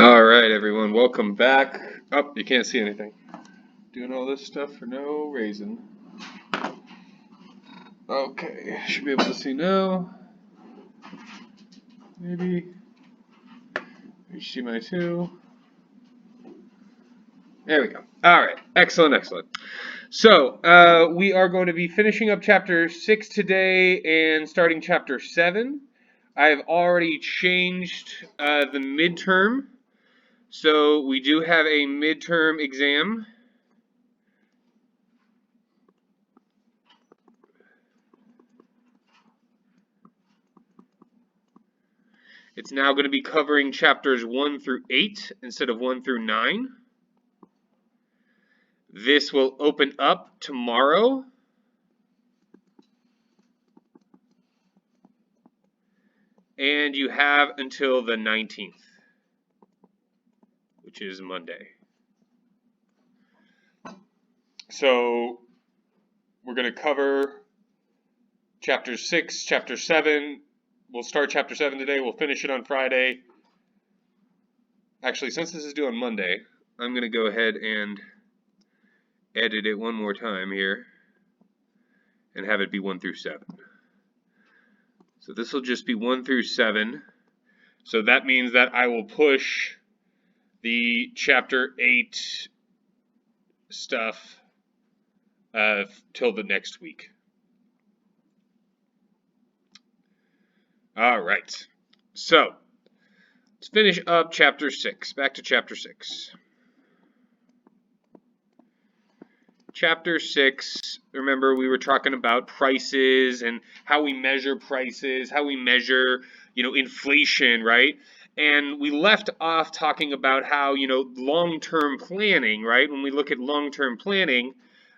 All right, everyone, welcome back. Oh, you can't see anything. Doing all this stuff for no reason. Okay, should be able to see now. Maybe. HDMI 2. There we go. All right, excellent. So, we are going to be finishing up chapter 6 today and starting chapter 7. I have already changed the midterm. So, we do have a midterm exam. It's now going to be covering chapters 1 through 8 instead of 1 through 9. This will open up tomorrow. And you have until the 19th, which is Monday. So we're going to cover chapter 6, chapter 7. We'll start chapter 7 today. We'll finish it on Friday. Actually, since this is due on Monday, I'm going to go ahead and edit it one more time here and have it be 1 through 7. So this will just be 1 through 7. So that means that I will push the chapter 8 stuff till the next week. All right. So let's finish up chapter 6. Back to chapter 6. Chapter 6, remember we were talking about prices and how we measure prices, how we measure, inflation, right? And we left off talking about how, long-term planning, right? When we look at long-term planning,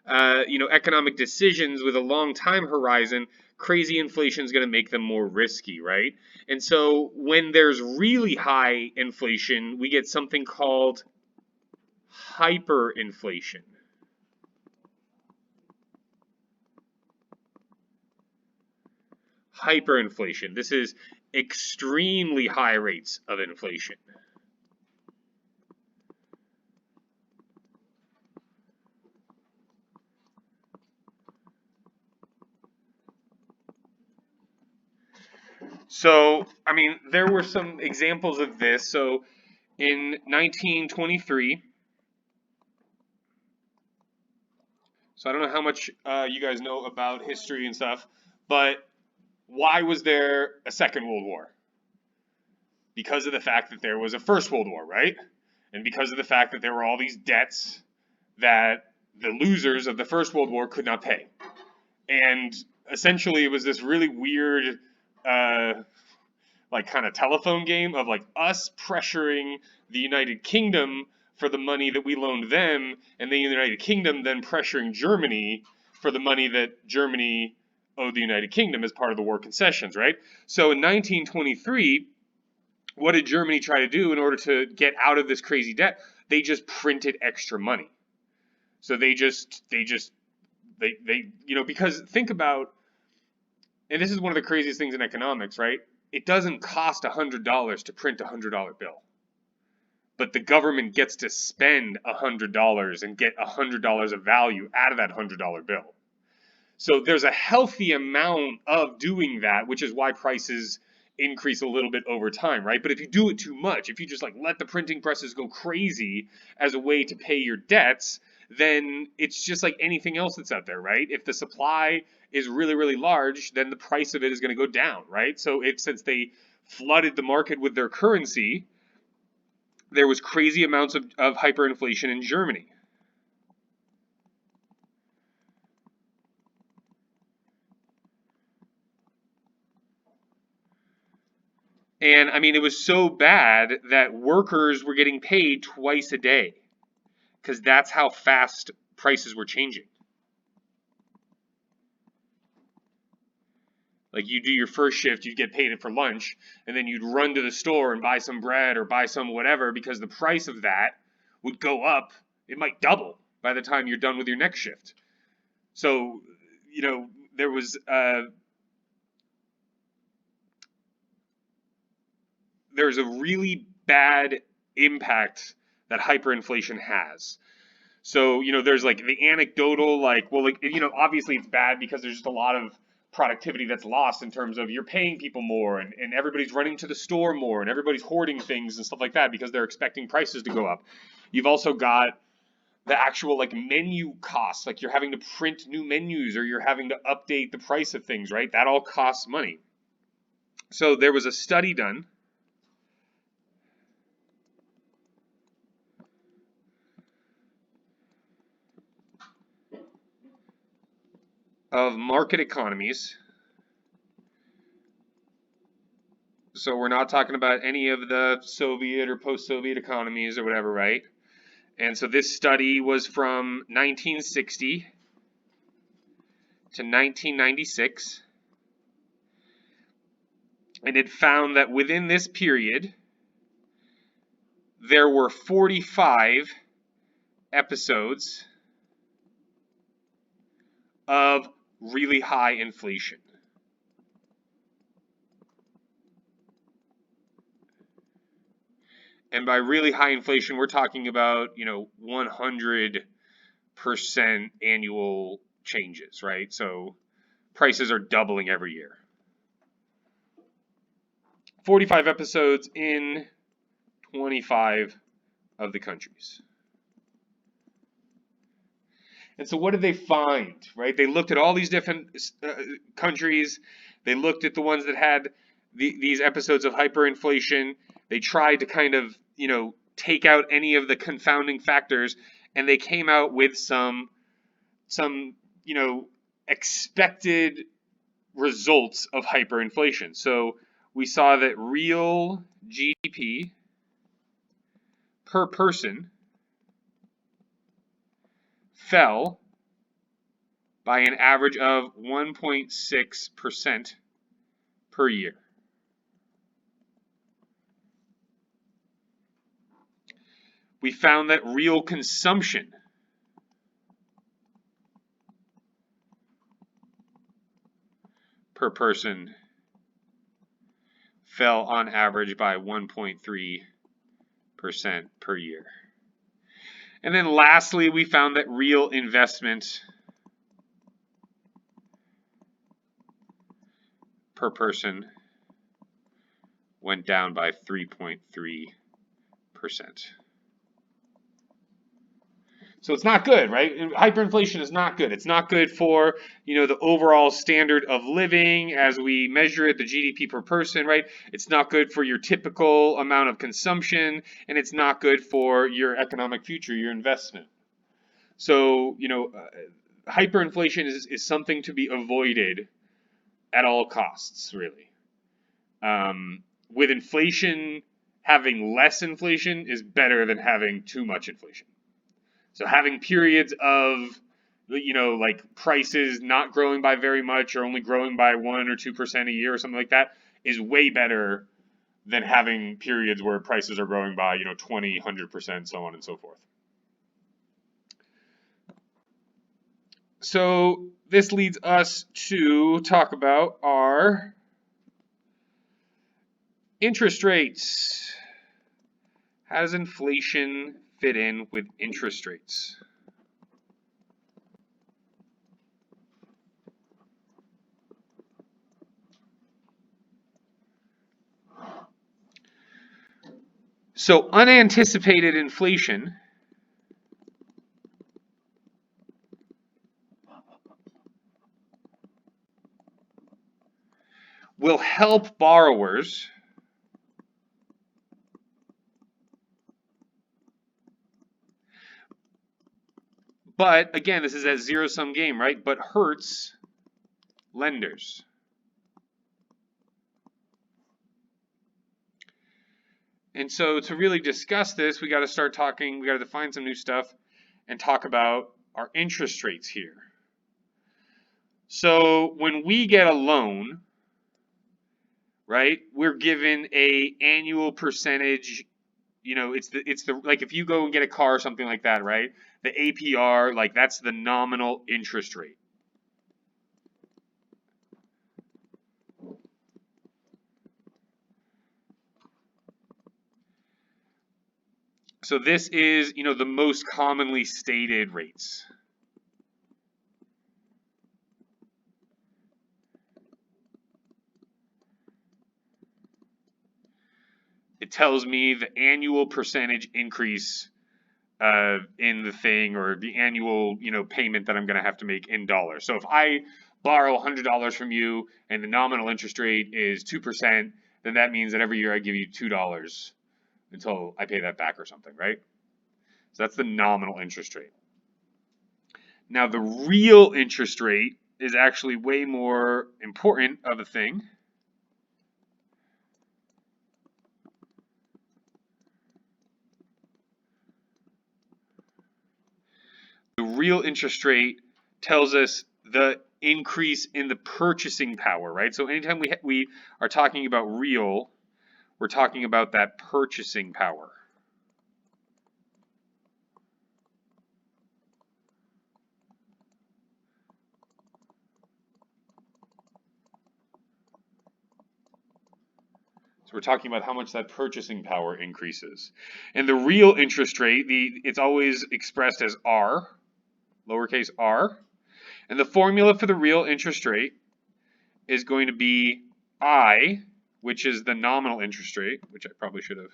economic decisions with a long time horizon, crazy inflation is going to make them more risky, right? And so when there's really high inflation, we get something called hyperinflation. Hyperinflation. This is extremely high rates of inflation. So, there were some examples of this. So, in 1923, so I don't know how much you guys know about history and stuff, but why was there a Second World War? Because of the fact that there was a First World War, right? And because of the fact that there were all these debts that the losers of the First World War could not pay. And essentially it was this really weird kind of telephone game of us pressuring the United Kingdom for the money that we loaned them, and the United Kingdom then pressuring Germany for the money that Germany owed the United Kingdom as part of the war concessions, right? So in 1923, what did Germany try to do in order to get out of this crazy debt? They just printed extra money. So they because think about, and this is one of the craziest things in economics, right? It doesn't cost $100 to print a $100 bill. But the government gets to spend $100 and get $100 of value out of that $100 bill. So there's a healthy amount of doing that, which is why prices increase a little bit over time, right? But if you do it too much, if you just let the printing presses go crazy as a way to pay your debts, then it's just like anything else that's out there, right? If the supply is really, really large, then the price of it is going to go down, right? So since they flooded the market with their currency, there was crazy amounts of hyperinflation in Germany. And it was so bad that workers were getting paid twice a day because that's how fast prices were changing. You do your first shift, you'd get paid for lunch, and then you'd run to the store and buy some bread or buy some whatever because the price of that would go up. It might double by the time you're done with your next shift. So, there was there's a really bad impact that hyperinflation has. So, there's like the anecdotal, like, well, like, obviously it's bad because there's just a lot of productivity that's lost in terms of you're paying people more and everybody's running to the store more and everybody's hoarding things and stuff like that because they're expecting prices to go up. You've also got the actual like menu costs, like you're having to print new menus or you're having to update the price of things, right? That all costs money. So there was a study done of market economies. So we're not talking about any of the Soviet or post-Soviet economies or whatever, right? And so this study was from 1960 to 1996. And it found that within this period, there were 45 episodes of really high inflation. And by really high inflation, we're talking about, 100% annual changes, right? So prices are doubling every year. 45 episodes in 25 of the countries. And so what did they find, right? They looked at all these different countries. They looked at the ones that had these episodes of hyperinflation. They tried to kind of, take out any of the confounding factors, and they came out with some expected results of hyperinflation. So we saw that real GDP per person fell by an average of 1.6% per year. We found that real consumption per person fell on average by 1.3% per year. And then lastly, we found that real investment per person went down by 3.3%. So it's not good, right? Hyperinflation is not good. It's not good for, the overall standard of living as we measure it, the GDP per person, right? It's not good for your typical amount of consumption, and it's not good for your economic future, your investment. So, hyperinflation is something to be avoided at all costs, really. With inflation, having less inflation is better than having too much inflation. So having periods of, like prices not growing by very much or only growing by 1 or 2% a year or something like that is way better than having periods where prices are growing by, 20, 100%, so on and so forth. So this leads us to talk about our interest rates. How does inflation fit in with interest rates? So unanticipated inflation will help borrowers but again, this is a zero-sum game, right? But hurts lenders. And so to really discuss this, we got to start talking, we got to define some new stuff and talk about our interest rates here. So when we get a loan, right, we're given a annual percentage, it's the like if you go and get a car or something like that, right? The APR, like that's the nominal interest rate. So this is, the most commonly stated rates. It tells me the annual percentage increase in the thing, or the annual, payment that I'm going to have to make in dollars. So if I borrow $100 from you and the nominal interest rate is 2%, then that means that every year I give you $2 until I pay that back or something, right? So that's the nominal interest rate. Now the real interest rate is actually way more important of a thing. The real interest rate tells us the increase in the purchasing power, right? So anytime we are talking about real, we're talking about that purchasing power. So we're talking about how much that purchasing power increases. And the real interest rate, it's always expressed as R, lowercase r. And the formula for the real interest rate is going to be I, which is the nominal interest rate, which I probably should have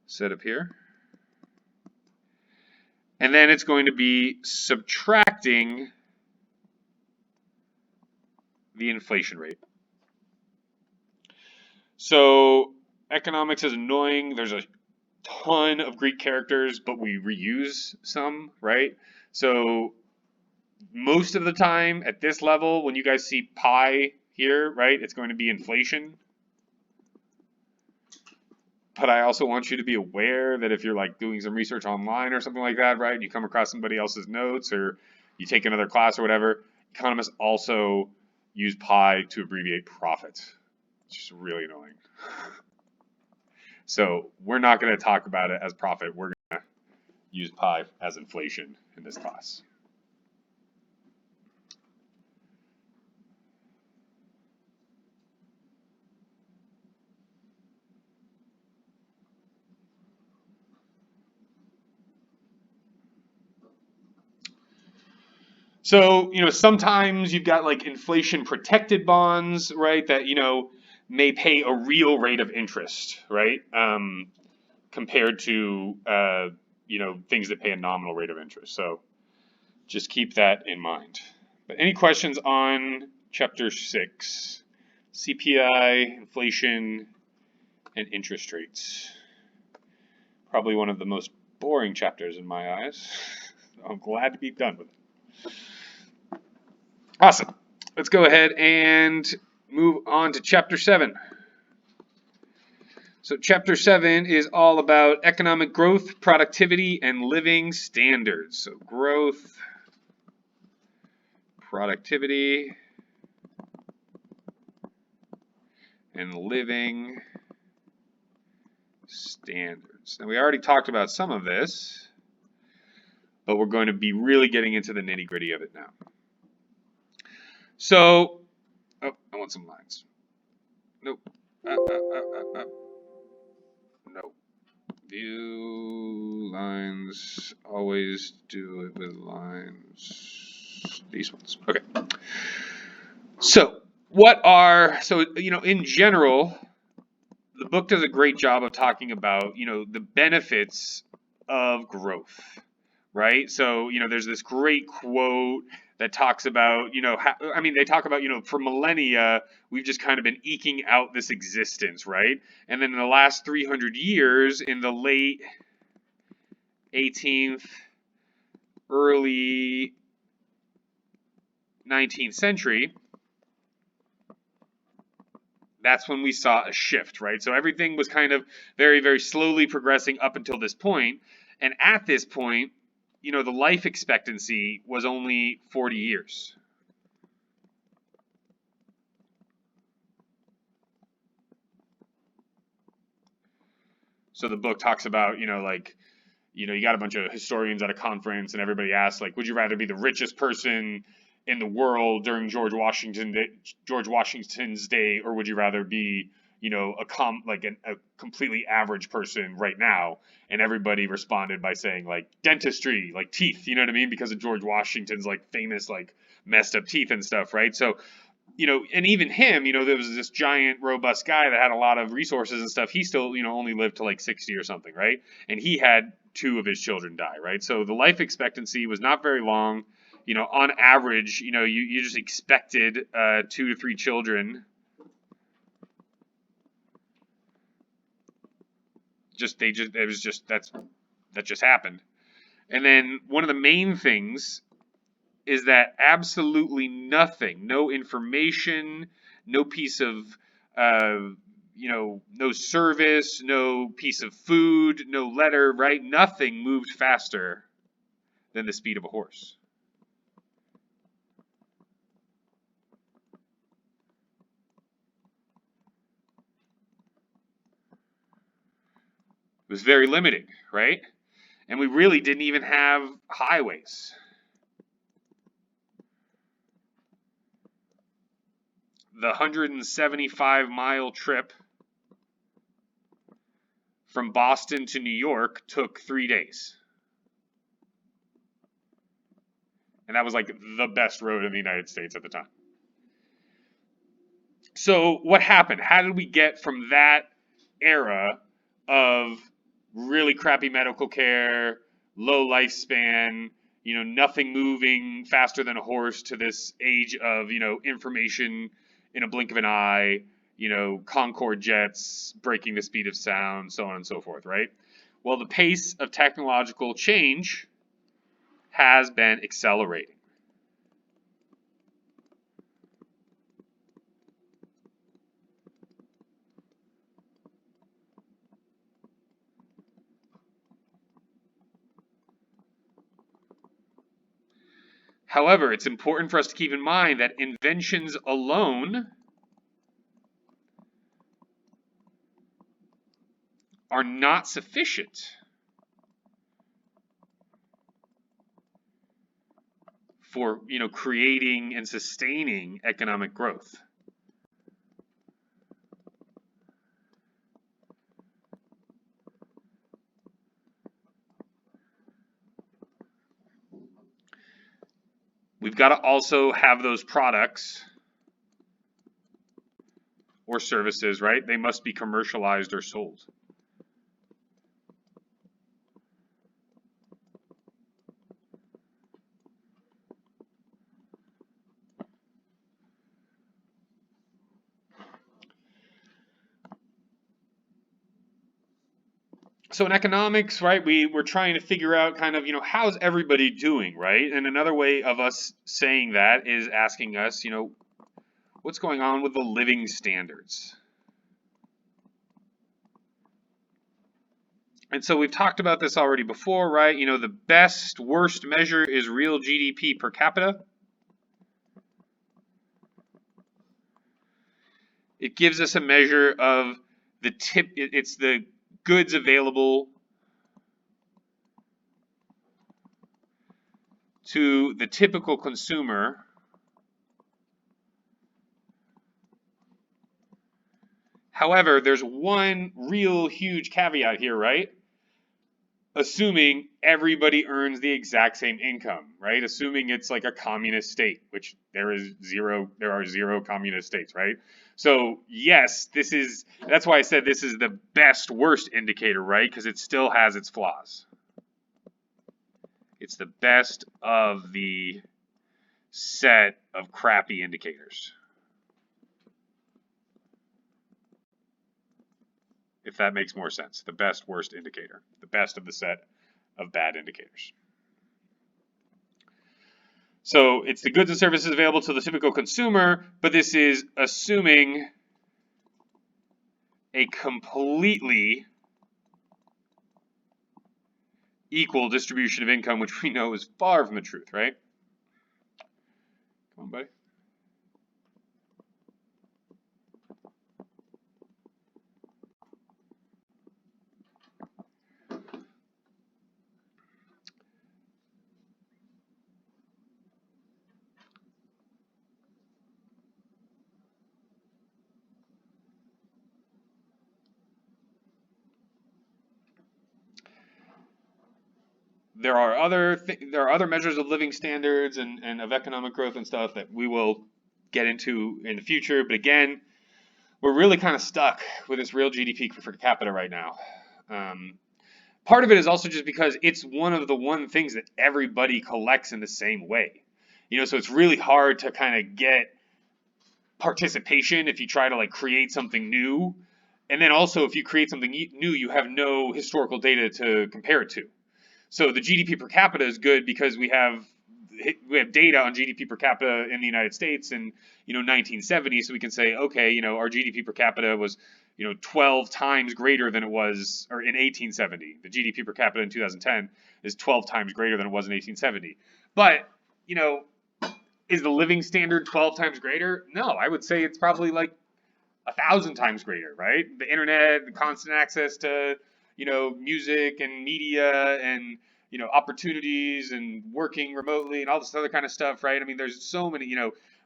set up here. And then it's going to be subtracting the inflation rate. So economics is annoying. There's a ton of Greek characters, but we reuse some, right? So most of the time at this level, when you guys see pi here, right, it's going to be inflation. But I also want you to be aware that if you're like doing some research online or something like that, right, and you come across somebody else's notes or you take another class or whatever, economists also use pi to abbreviate profit. It's just really annoying. So we're not going to talk about it as profit. We're going to use pi as inflation in this class. So, sometimes you've got like inflation protected bonds, right, that, may pay a real rate of interest, right, compared to, things that pay a nominal rate of interest. So just keep that in mind. But any questions on Chapter 6, CPI, inflation, and interest rates? Probably one of the most boring chapters in my eyes. I'm glad to be done with it. Awesome. Let's go ahead and move on to Chapter 7. So Chapter 7 is all about economic growth, productivity, and living standards. So growth, productivity, and living standards. Now we already talked about some of this, but we're going to be really getting into the nitty-gritty of it now. So, I want some lines. Nope. Nope. View lines. Always do it with lines. These ones. Okay. So, in general, the book does a great job of talking about, the benefits of growth, right? So, there's this great quote that talks about, they talk about, for millennia, we've just kind of been eking out this existence, right? And then in the last 300 years, in the late 18th, early 19th century, that's when we saw a shift, right? So everything was kind of very, very slowly progressing up until this point. And at this point, the life expectancy was only 40 years. So the book talks about, you got a bunch of historians at a conference and everybody asks, like, would you rather be the richest person in the world during George Washington's day, or would you rather be, a completely average person right now, and everybody responded by saying like dentistry, like teeth, you know what I mean, because of George Washington's like famous like messed up teeth and stuff, right? So and even him, there was this giant, robust guy that had a lot of resources and stuff. He still, only lived to like 60 or something, right? And he had 2 of his children die, right? So the life expectancy was not very long. On average, you just expected 2 to 3 children. That just happened. And then one of the main things is that absolutely nothing, no information, no piece of, no service, no piece of food, no letter, right? Nothing moved faster than the speed of a horse. It was very limiting, right? And we really didn't even have highways. The 175-mile trip from Boston to New York took 3 days. And that was like the best road in the United States at the time. So what happened? How did we get from that era of really crappy medical care, low lifespan, nothing moving faster than a horse, to this age of, information in a blink of an eye, Concorde jets breaking the speed of sound, so on and so forth, right? Well, the pace of technological change has been accelerating. However, it's important for us to keep in mind that inventions alone are not sufficient for, creating and sustaining economic growth. We've got to also have those products or services, right? They must be commercialized or sold. So in economics, right, we're trying to figure out kind of, how's everybody doing, right? And another way of us saying that is asking us, what's going on with the living standards? And so we've talked about this already before, right? The best, worst measure is real GDP per capita. It gives us a measure of it's the goods available to the typical consumer However, there's one real huge caveat here, right? Assuming everybody earns the exact same income, right? Assuming it's like a communist state, which there are zero communist states, right? So yes, that's why I said this is the best worst indicator, right? Because it still has its flaws. It's the best of the set of crappy indicators. If that makes more sense. The best worst indicator. The best of the set of bad indicators. So it's the goods and services available to the typical consumer, but this is assuming a completely equal distribution of income, which we know is far from the truth, right? Come on, buddy. there are other measures of living standards and of economic growth and stuff that we will get into in the future. But again, we're really kind of stuck with this real GDP per capita right now. Part of it is also just because it's one of the things that everybody collects in the same way. So it's really hard to kind of get participation if you try to like create something new. And then also if you create something new, you have no historical data to compare it to. So the GDP per capita is good because we have data on GDP per capita in the United States in 1970, so we can say, okay, our GDP per capita was 12 times greater than it was, or in 1870. The GDP per capita in 2010 is 12 times greater than it was in 1870. But is the living standard 12 times greater? No, I would say it's probably like 1,000 times greater, right? The internet, the constant access to music and media and opportunities and working remotely and all this other kind of stuff, right? I mean, there's so many,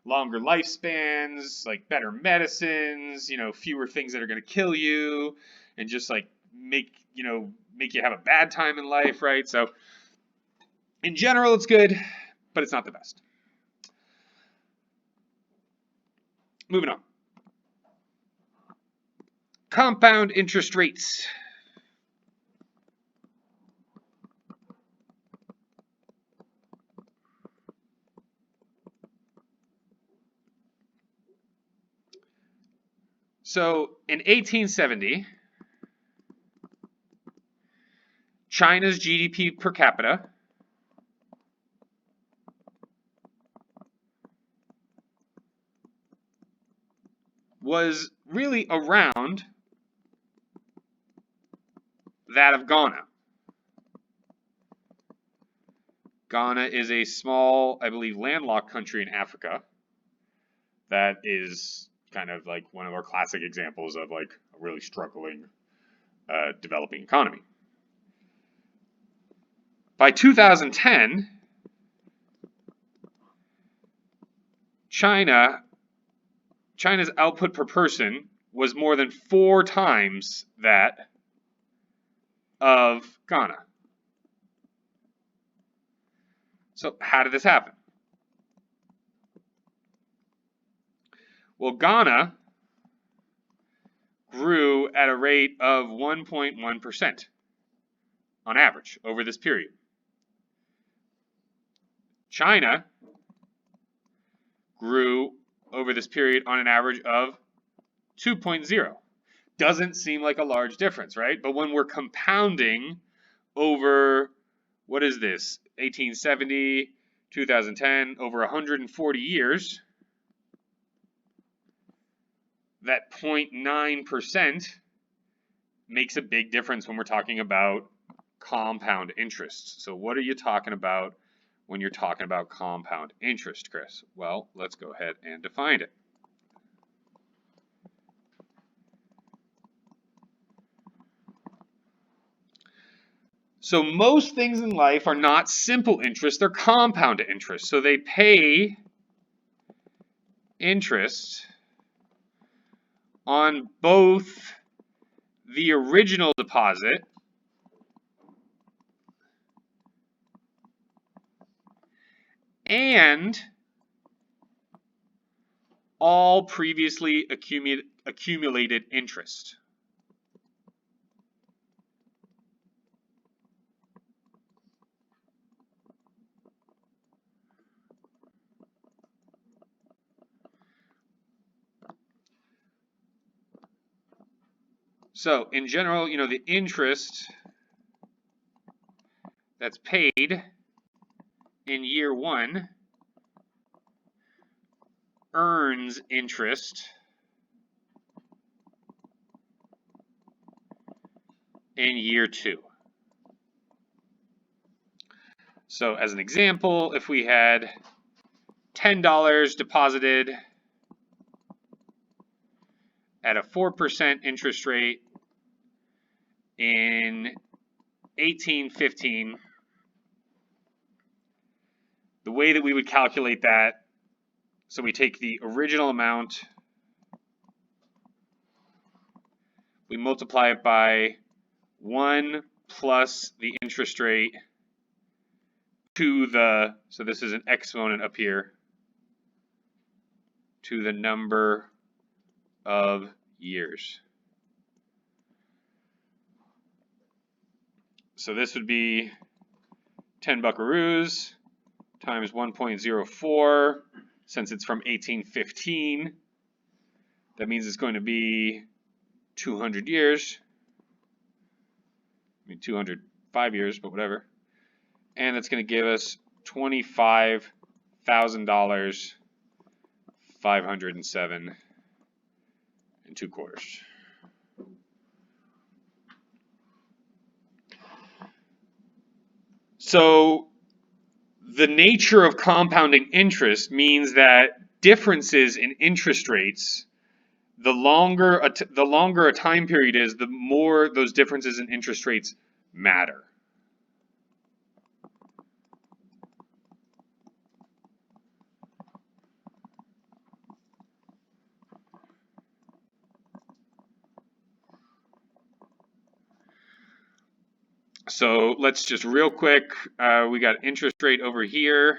longer lifespans, like better medicines, fewer things that are going to kill you and just like make you have a bad time in life, right? So in general, it's good, but it's not the best. Moving on. Compound interest rates. So in 1870, China's GDP per capita was really around that of Ghana. Ghana is a small, I believe, landlocked country in Africa that is kind of like one of our classic examples of like a really struggling developing economy. By 2010, China's output per person was more than 4 times that of Ghana. So how did this happen? Well, Ghana grew at a rate of 1.1% on average over this period. China grew over this period on an average of 2.0. Doesn't seem like a large difference, right? But when we're compounding over, what is this, 1870, 2010, over 140 years, that 0.9% makes a big difference when we're talking about compound interest. So what are you talking about when you're talking about compound interest, Chris? Well, let's go ahead and define it. So most things in life are not simple interest, they're compound interest. So they pay interest on both the original deposit and all previously accumulated interest. So in general, the interest that's paid in year 1 earns interest in year 2. So as an example, if we had $10 deposited at a 4% interest rate in 1815, the way that we would calculate that, so we take the original amount, we multiply it by 1 plus the interest rate to the, so this is an exponent up here, to the number of years. So this would be 10 buckaroos times 1.04. Since it's from 1815, that means it's going to be 200 years. I mean, 205 years, but whatever. And that's going to give us $25,000, 507 2/4. So the nature of compounding interest means that differences in interest rates, the longer a time period is, the more those differences in interest rates matter. So let's just real quick, we got interest rate over here.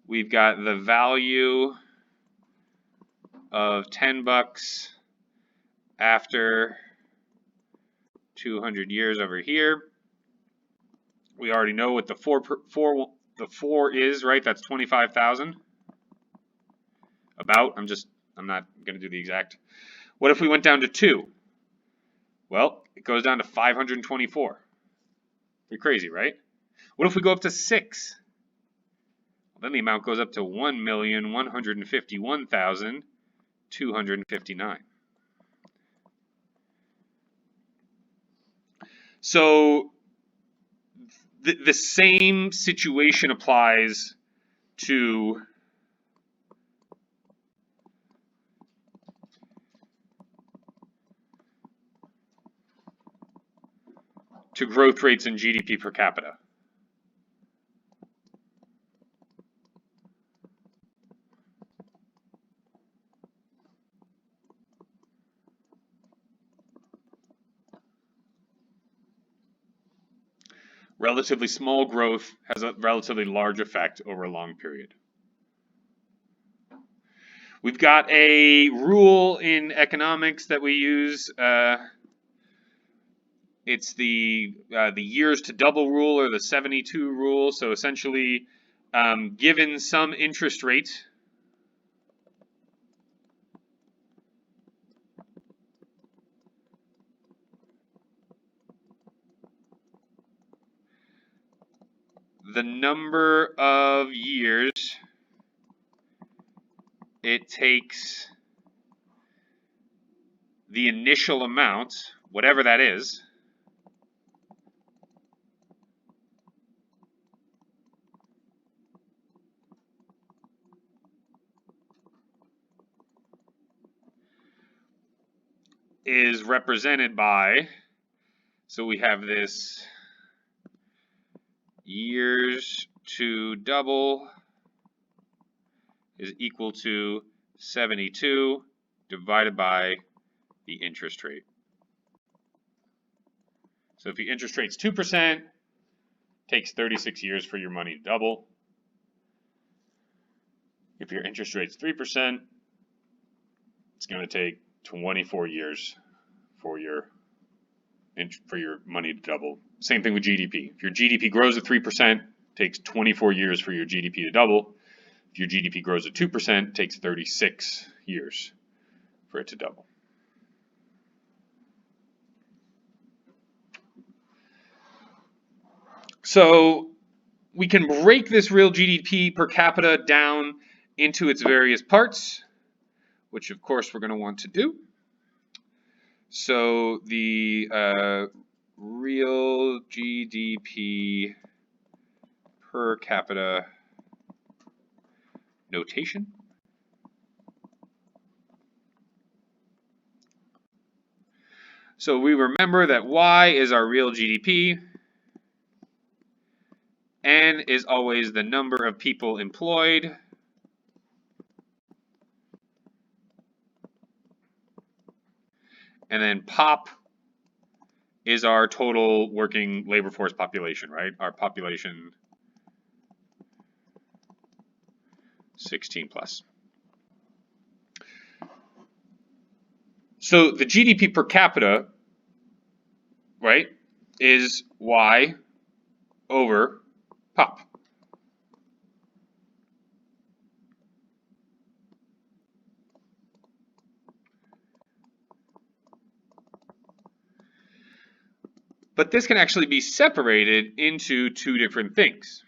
We've got the value of 10 bucks after 200 years over here. We already know what the four is, right? That's 25,000. About, I'm not going to do the exact. What if we went down to 2? Well, it goes down to 524. Pretty crazy, right? What if we go up to 6? Well, then the amount goes up to 1,151,259. So the same situation applies to growth rates in GDP per capita. Relatively small growth has a relatively large effect over a long period. We've got a rule in economics that we use. It's the years to double rule, or the 72 rule. So essentially, given some interest rate, the number of years it takes the initial amount, whatever that is, is represented by, so we have this years to double is equal to 72 divided by the interest rate. So if your interest rate's 2%, it takes 36 years for your money to double. If your interest rate's 3%, it's going to take 24 years for your money to double. Same thing with GDP. If your GDP grows at 3%, it takes 24 years for your GDP to double. If your GDP grows at 2%, it takes 36 years for it to double. So we can break this real GDP per capita down into its various parts, which of course we're going to want to do. So the real GDP per capita notation. So we remember that Y is our real GDP. N is always the number of people employed. And then POP is our total working labor force population, right? Our population 16 plus. So the GDP per capita, right, is Y over pop. But this can actually be separated into two different things.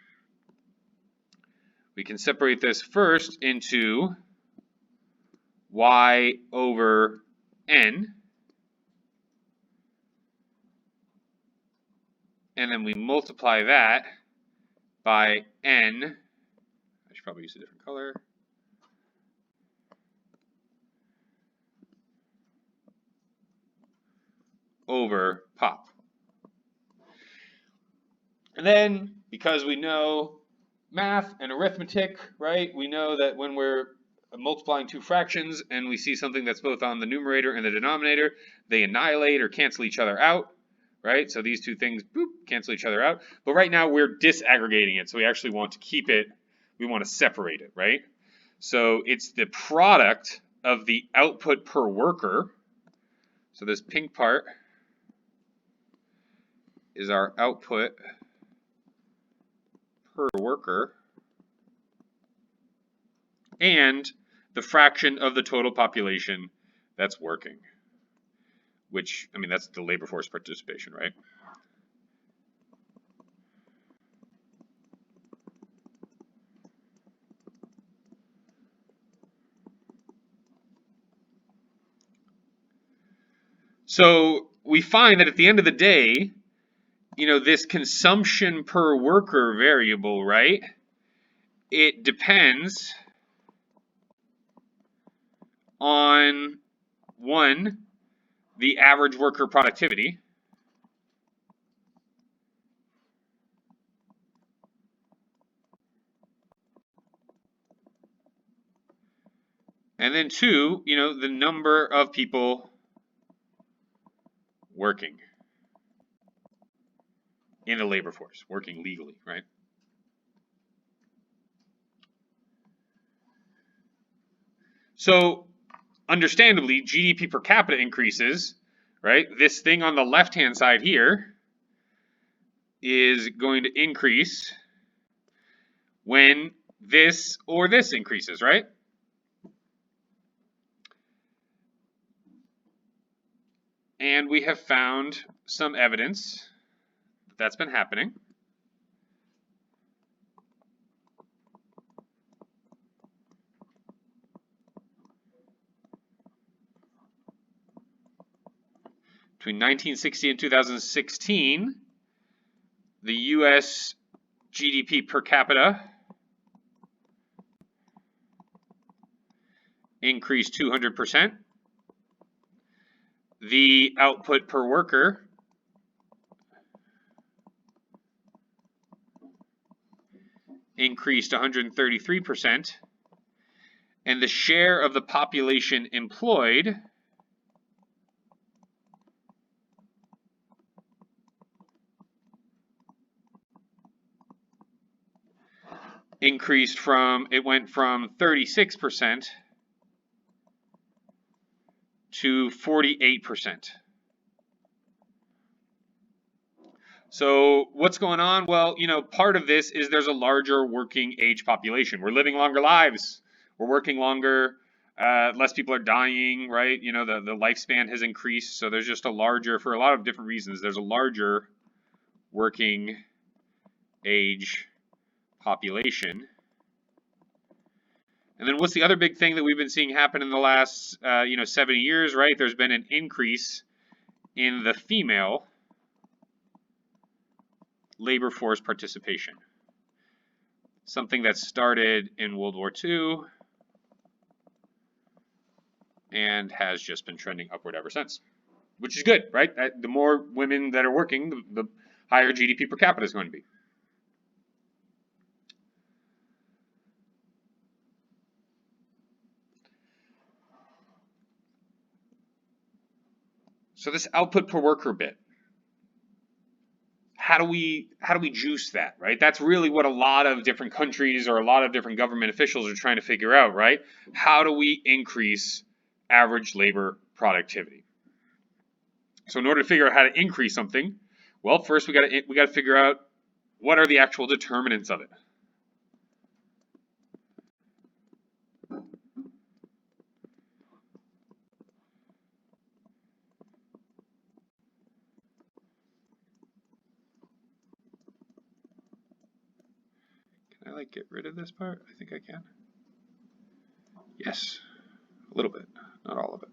We can separate this first into Y over N, and then we multiply that by N. I should probably use a different color. Over pop. And then, because we know math and arithmetic, right, we know that when we're multiplying two fractions and we see something that's both on the numerator and the denominator, they annihilate or cancel each other out, right? So these two things, boop, cancel each other out. But right now we're disaggregating it, so we actually want to keep it, we want to separate it, right? So it's the product of the output per worker. So this pink part is our output per worker, and the fraction of the total population that's working, which, I mean, that's the labor force participation, right? So we find that at the end of the day, you know, this consumption per worker variable, right? It depends on, one, the average worker productivity, and then two, you know, the number of people working in the labor force, working legally, right? So understandably, GDP per capita increases, right? This thing on the left-hand side here is going to increase when this or this increases, right? And we have found some evidence that that's been happening. Between 1960 and 2016, the US GDP per capita increased 200%. The output per worker increased 133%. And the share of the population employed increased from, it went from 36% to 48%. So what's going on? Well, you know, part of this is there's a larger working age population. We're living longer lives. We're working longer. Less people are dying, right? You know, the lifespan has increased. So there's just a larger, for a lot of different reasons, there's a larger working age population. And then what's the other big thing that we've been seeing happen in the last, 70 years, right? There's been an increase in the female labor force participation. Something that started in World War II and has just been trending upward ever since, which is good, right? The more women that are working, the higher GDP per capita is going to be. So this output per worker bit, how do we juice that, right? That's really what a lot of different countries or a lot of different government officials are trying to figure out, right? How do we increase average labor productivity? So in order to figure out how to increase something, well, first we got to figure out what are the actual determinants of it. Can I like get rid of this part? I think I can. Yes, a little bit, not all of it.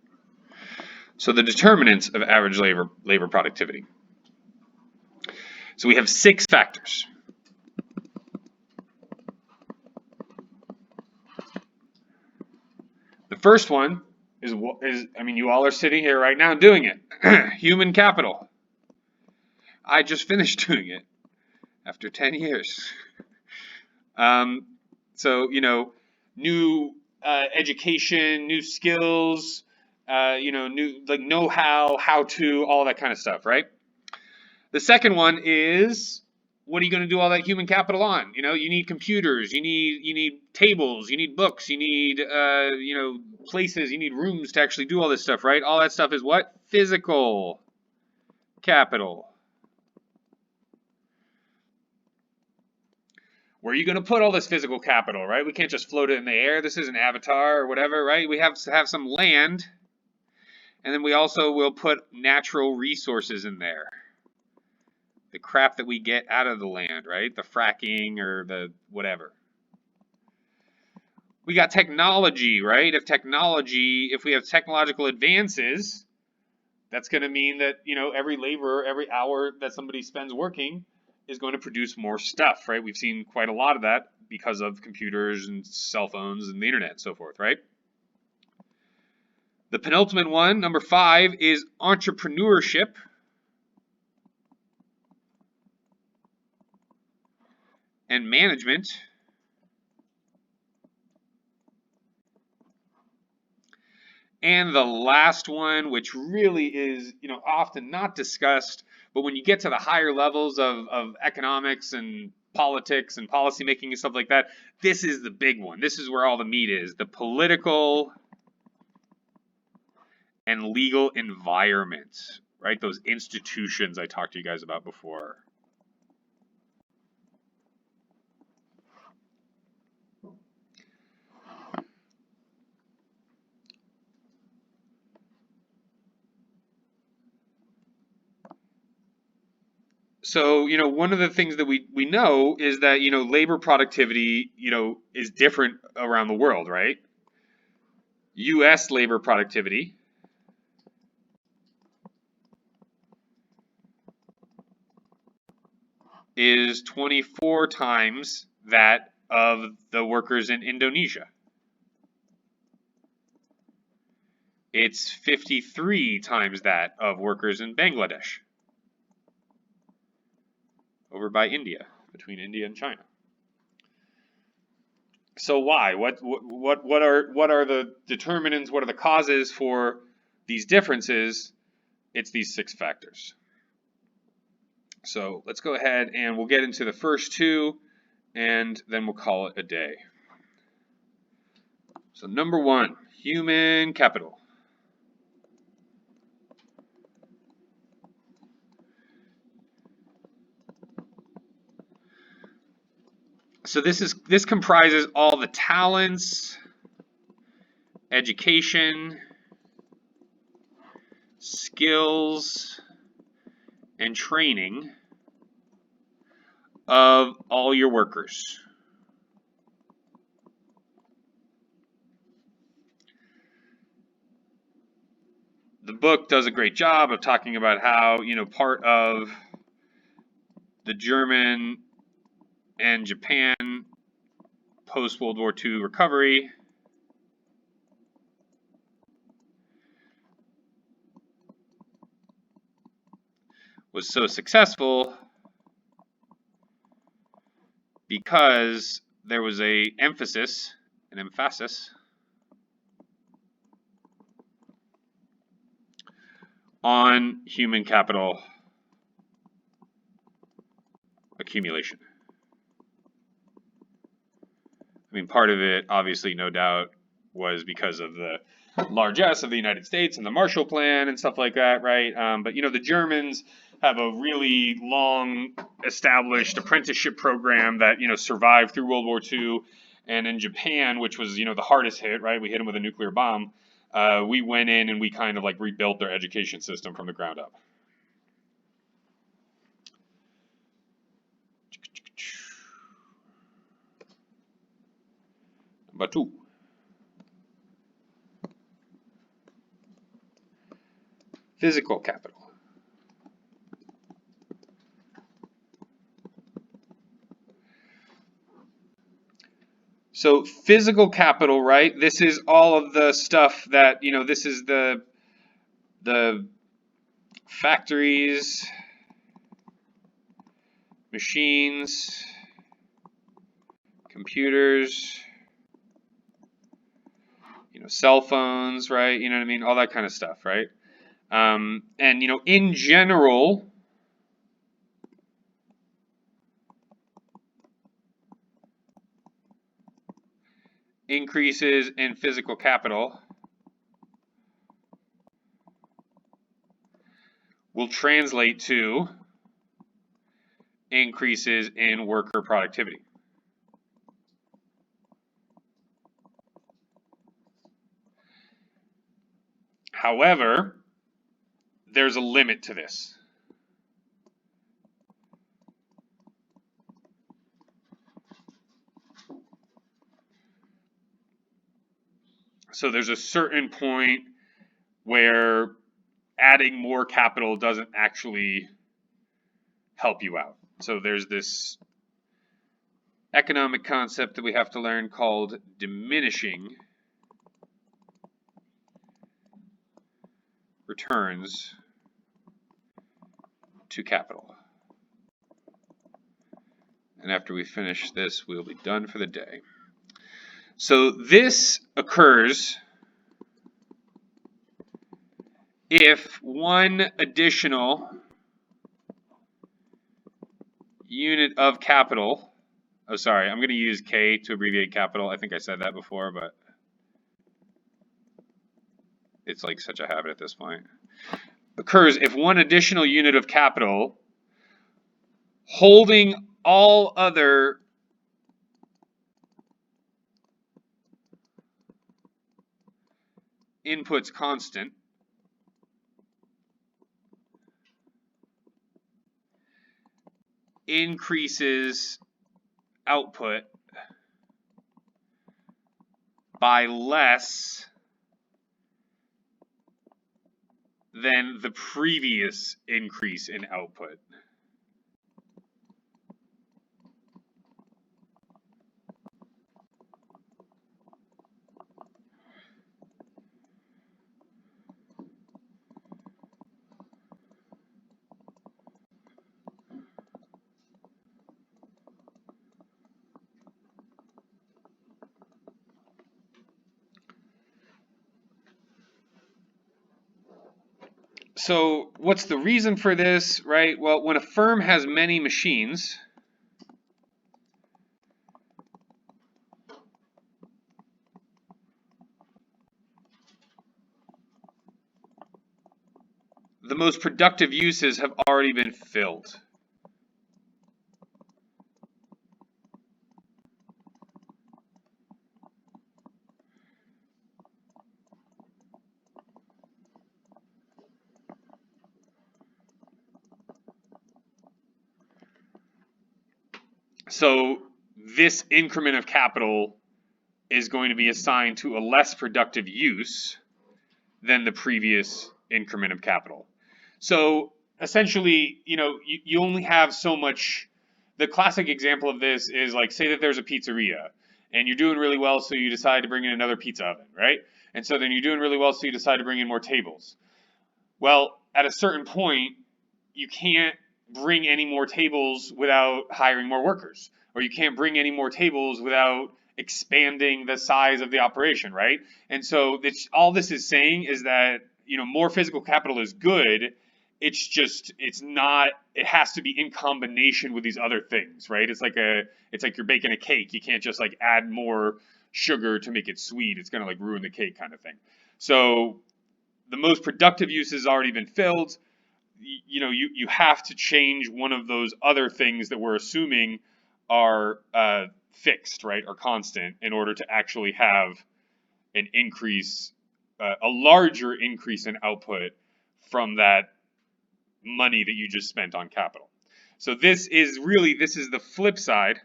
So the determinants of average labor productivity. So we have 6 factors. The first one is I mean, you all are sitting here right now doing it. Human capital. I just finished doing it after 10 years. So, you know, new education, new skills, you know, new like know-how, how-to, all that kind of stuff, right? The second one is, what are you going to do all that human capital on? You know, you need computers, you need tables, you need books, you need you know, places, you need rooms to actually do all this stuff, right? All that stuff is what? Physical capital. Where are you going to put all this physical capital, right? We can't just float it in the air. This isn't Avatar or whatever, right? We have to have some land, and then we also will put natural resources in there. The crap that we get out of the land, right? The fracking or the whatever. We got technology, right? If we have technological advances, that's going to mean that, you know, every laborer, every hour that somebody spends working is going to produce more stuff, right? We've seen quite a lot of that because of computers and cell phones and the internet and so forth, right? The penultimate one, number 5, is entrepreneurship and management. And the last one, which really is, you know, often not discussed, but when you get to the higher levels of economics and politics and policy making and stuff like that, this is the big one. This is where all the meat is. The political and legal environment, right? Those institutions I talked to you guys about before. So, you know, one of the things that we know is that, you know, labor productivity, you know, is different around the world, right? U.S. labor productivity is 24 times that of the workers in Indonesia. It's 53 times that of workers in Bangladesh. Over by India, between India and China. So why? What are the determinants? What are the causes for these differences? It's these 6 factors. So let's go ahead and we'll get into the first 2, and then we'll call it a day. So number 1, human capital. So this comprises all the talents, education, skills, and training of all your workers. The book does a great job of talking about how, you know, part of the German and Japan post-World War II recovery was so successful because there was an emphasis on human capital accumulation. I mean, part of it, obviously, no doubt, was because of the largesse of the United States and the Marshall Plan and stuff like that, right? But, you know, the Germans have a really long established apprenticeship program that, you know, survived through World War II. And in Japan, which was, you know, the hardest hit, right? We hit them with a nuclear bomb. We went in and we kind of like rebuilt their education system from the ground up. Number 2. Physical capital. So physical capital, right? This is all of the stuff that, you know, this is the factories, machines, computers, you know, cell phones, right? You know what I mean? All that kind of stuff, right? And, you know, in general, increases in physical capital will translate to increases in worker productivity. However, there's a limit to this. So there's a certain point where adding more capital doesn't actually help you out. So there's this economic concept that we have to learn called diminishing returns to capital. And after we finish this, we'll be done for the day. So this occurs if one additional unit of capital, oh sorry, I'm going to use K to abbreviate capital. I think I said that before, but it's like such a habit at this point. Occurs if one additional unit of capital holding all other inputs constant increases output by less than the previous increase in output. So what's the reason for this, right? Well, when a firm has many machines, the most productive uses have already been filled. So this increment of capital is going to be assigned to a less productive use than the previous increment of capital. So essentially, you know, you only have so much. The classic example of this is like, say that there's a pizzeria and you're doing really well, so you decide to bring in another pizza oven, right? And so then you're doing really well, so you decide to bring in more tables. Well, at a certain point, you can't bring any more tables without hiring more workers, or you can't bring any more tables without expanding the size of the operation, right? And so all this is saying is that, you know, more physical capital is good it's not, it has to be in combination with these other things, right? It's like you're baking a cake. You can't just like add more sugar to make it sweet. It's going to like ruin the cake kind of thing. So the most productive use has already been filled. You have to change one of those other things that we're assuming are fixed, right, or constant, in order to actually have an increase, a larger increase in output from that money that you just spent on capital. So this is the flip side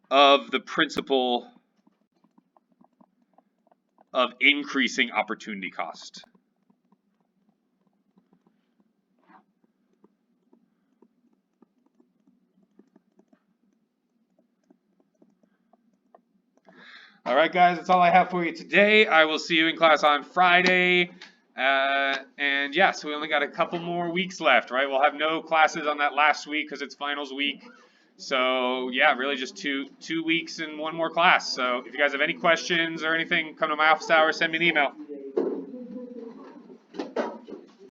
of the principle of increasing opportunity cost. All right, guys, that's all I have for you today. I will see you in class on Friday. And yeah, so we only got a couple more weeks left, right? We'll have no classes on that last week because it's finals week. So yeah, really just two weeks and one more class. So if you guys have any questions or anything, come to my office hours, send me an email.